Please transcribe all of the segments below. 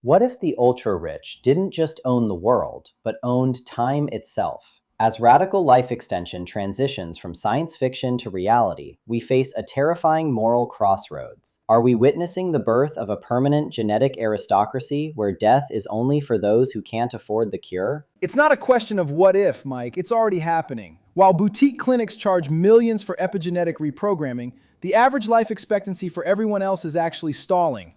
What if the ultra-rich didn't just own the world, but owned time itself? As radical life extension transitions from science fiction to reality, we face a terrifying moral crossroads. Are we witnessing the birth of a permanent genetic aristocracy where death is only for those who can't afford the cure? It's not a question of what if, Mike. It's already happening. While boutique clinics charge millions for epigenetic reprogramming, the average life expectancy for everyone else is actually stalling.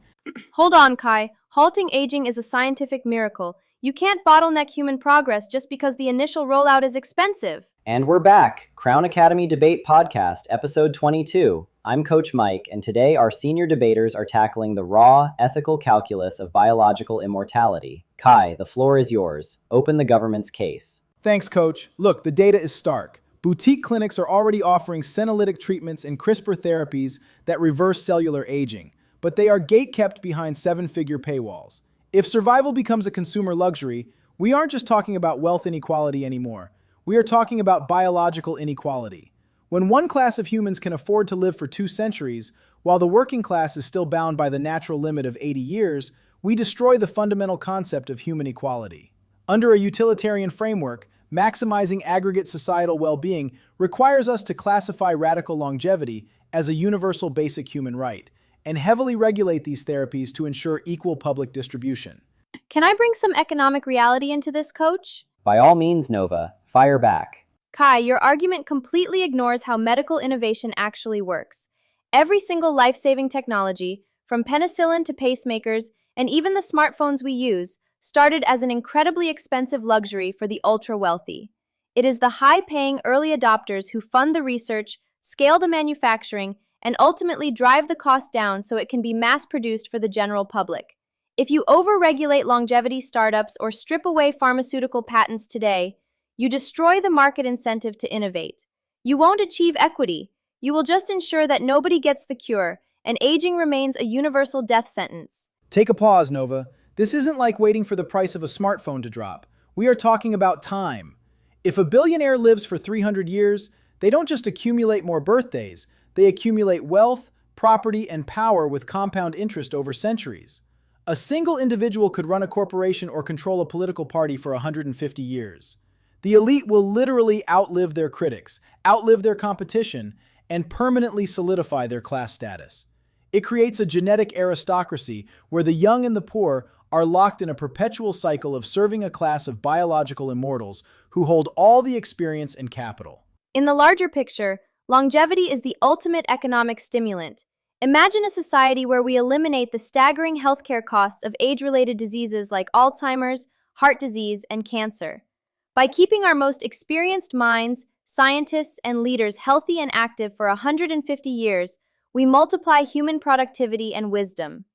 Hold on, Kai. Halting aging is a scientific miracle. You can't bottleneck human progress just because the initial rollout is expensive. And we're back, Crown Academy Debate Podcast, episode 22. I'm Coach Mike, and today our senior debaters are tackling the raw, ethical calculus of biological immortality. Kai, the floor is yours. Open the government's case. Thanks, Coach. Look, the data is stark. Boutique clinics are already offering senolytic treatments and CRISPR therapies that reverse cellular aging, but they are gatekept behind seven-figure paywalls. If survival becomes a consumer luxury, we aren't just talking about wealth inequality anymore. We are talking about biological inequality. When one class of humans can afford to live for 2 centuries, while the working class is still bound by the natural limit of 80 years, we destroy the fundamental concept of human equality. Under a utilitarian framework, maximizing aggregate societal well-being requires us to classify radical longevity as a universal basic human right, and heavily regulate these therapies to ensure equal public distribution. Can I bring some economic reality into this, Coach? By all means, Nova, fire back. Kai, your argument completely ignores how medical innovation actually works. Every single life-saving technology, from penicillin to pacemakers, and even the smartphones we use, started as an incredibly expensive luxury for the ultra-wealthy. It is the high-paying early adopters who fund the research, scale the manufacturing, and ultimately drive the cost down so it can be mass-produced for the general public. If you over-regulate longevity startups or strip away pharmaceutical patents today, you destroy the market incentive to innovate. You won't achieve equity. You will just ensure that nobody gets the cure, and aging remains a universal death sentence. Take a pause, Nova. This isn't like waiting for the price of a smartphone to drop. We are talking about time. If a billionaire lives for 300 years, they don't just accumulate more birthdays. They accumulate wealth, property, and power with compound interest over centuries. A single individual could run a corporation or control a political party for 150 years. The elite will literally outlive their critics, outlive their competition, and permanently solidify their class status. It creates a genetic aristocracy where the young and the poor are locked in a perpetual cycle of serving a class of biological immortals who hold all the experience and capital. In the larger picture, longevity is the ultimate economic stimulant. Imagine a society where we eliminate the staggering healthcare costs of age-related diseases like Alzheimer's, heart disease, and cancer. By keeping our most experienced minds, scientists, and leaders healthy and active for 150 years, we multiply human productivity and wisdom.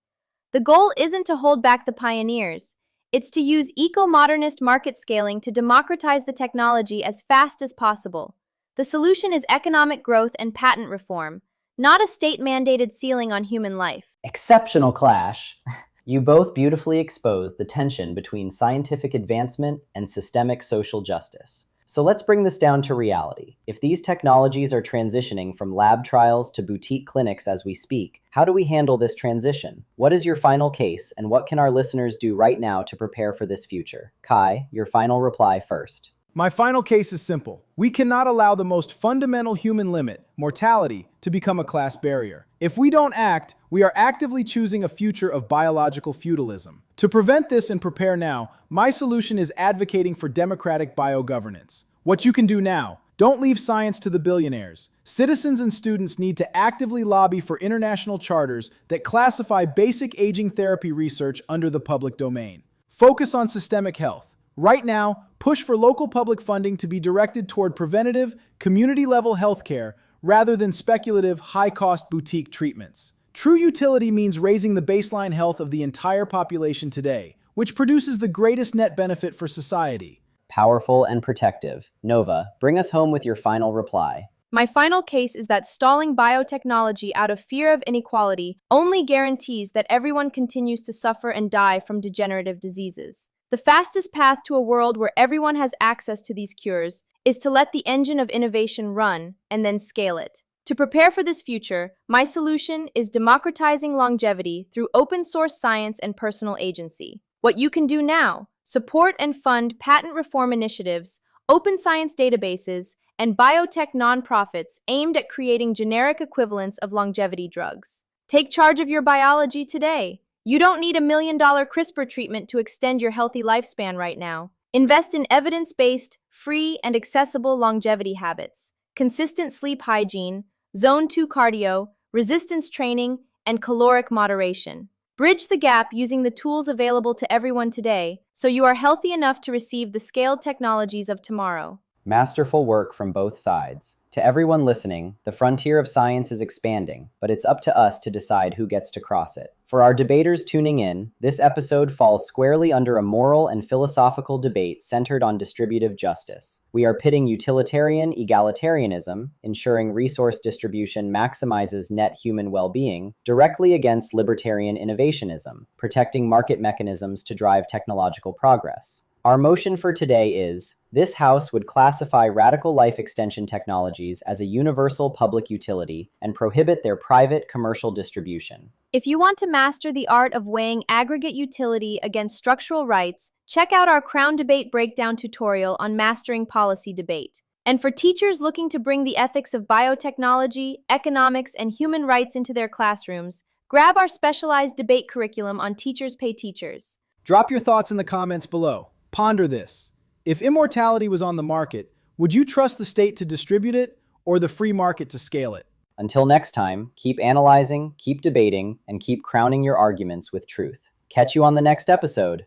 The goal isn't to hold back the pioneers. It's to use eco-modernist market scaling to democratize the technology as fast as possible. The solution is economic growth and patent reform, not a state-mandated ceiling on human life. Exceptional clash. You both beautifully expose the tension between scientific advancement and systemic social justice. So let's bring this down to reality. If these technologies are transitioning from lab trials to boutique clinics as we speak, how do we handle this transition? What is your final case, and what can our listeners do right now to prepare for this future? Kai, your final reply first. My final case is simple. We cannot allow the most fundamental human limit, mortality, to become a class barrier. If we don't act, we are actively choosing a future of biological feudalism. To prevent this and prepare now, my solution is advocating for democratic biogovernance. What you can do now: don't leave science to the billionaires. Citizens and students need to actively lobby for international charters that classify basic aging therapy research under the public domain. Focus on systemic health. Right now, push for local public funding to be directed toward preventative, community-level healthcare rather than speculative, high-cost boutique treatments. True utility means raising the baseline health of the entire population today, which produces the greatest net benefit for society. Powerful and protective. Nova, bring us home with your final reply. My final case is that stalling biotechnology out of fear of inequality only guarantees that everyone continues to suffer and die from degenerative diseases. The fastest path to a world where everyone has access to these cures is to let the engine of innovation run and then scale it. To prepare for this future, my solution is democratizing longevity through open source science and personal agency. What you can do now: support and fund patent reform initiatives, open science databases, and biotech nonprofits aimed at creating generic equivalents of longevity drugs. Take charge of your biology today. You don't need $1 million CRISPR treatment to extend your healthy lifespan right now. Invest in evidence-based, free, and accessible longevity habits, consistent sleep hygiene, zone 2 cardio, resistance training, and caloric moderation. Bridge the gap using the tools available to everyone today so you are healthy enough to receive the scaled technologies of tomorrow. Masterful work from both sides. To everyone listening, the frontier of science is expanding, but it's up to us to decide who gets to cross it. For our debaters tuning in, this episode falls squarely under a moral and philosophical debate centered on distributive justice. We are pitting utilitarian egalitarianism, ensuring resource distribution maximizes net human well-being, directly against libertarian innovationism, protecting market mechanisms to drive technological progress. Our motion for today is: this House would classify radical life extension technologies as a universal public utility and prohibit their private commercial distribution. If you want to master the art of weighing aggregate utility against structural rights, check out our Crown Debate breakdown tutorial on mastering policy debate. And for teachers looking to bring the ethics of biotechnology, economics, and human rights into their classrooms, grab our specialized debate curriculum on Teachers Pay Teachers. Drop your thoughts in the comments below. Ponder this. If immortality was on the market, would you trust the state to distribute it or the free market to scale it? Until next time, keep analyzing, keep debating, and keep crowning your arguments with truth. Catch you on the next episode.